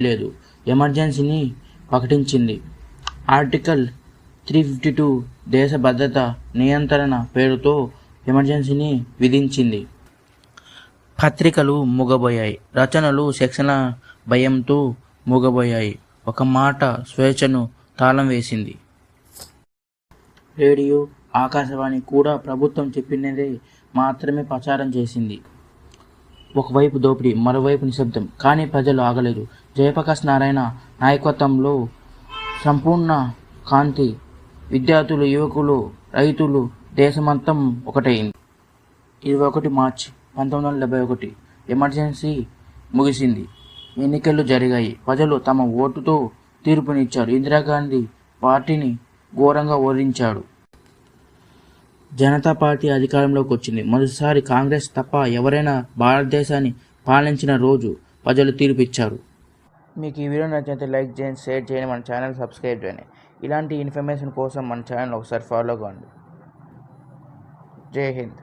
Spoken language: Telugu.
లేదు. ఎమర్జెన్సీని ప్రకటించింది. ఆర్టికల్ 352 దేశ భద్రత నియంత్రణ పేరుతో ఎమర్జెన్సీని విధించింది. పత్రికలు మూగబోయాయి. రచనలు శిక్షణ భయంతో మూగబోయాయి. ఒక మాట స్వేచ్ఛను తాళం వేసింది. రేడియో, ఆకాశవాణి కూడా ప్రభుత్వం చెప్పినదే మాత్రమే ప్రచారం చేసింది. ఒకవైపు దోపిడీ, మరోవైపు నిశ్శబ్దం. కానీ ప్రజలు ఆగలేదు. జయప్రకాష్ నారాయణ నాయకత్వంలో సంపూర్ణ కాంతి. విద్యార్థులు, యువకులు, రైతులు, దేశమంతం ఒకటైంది. 21 మార్చి 1971 ఎమర్జెన్సీ ముగిసింది. ఎన్నికలు జరిగాయి. ప్రజలు తమ ఓటుతో తీర్పునిచ్చారు. ఇందిరాగాంధీ పార్టీని ఘోరంగా ఓడించాడు. జనతా పార్టీ అధికారంలోకి వచ్చింది. మొదటిసారి కాంగ్రెస్ తప్ప ఎవరైనా భారతదేశాన్ని పాలించిన రోజు ప్రజలు తీర్పు ఇచ్చారు. మీకు ఈ వీడియో నచ్చితే లైక్ చేయండి, షేర్ చేయండి, మన ఛానల్ సబ్స్క్రైబ్ చేయండి. ఇలాంటి ఇన్ఫర్మేషన్ కోసం మన ఛానల్ ఒకసారి ఫాలో కాండి. జై హింద్.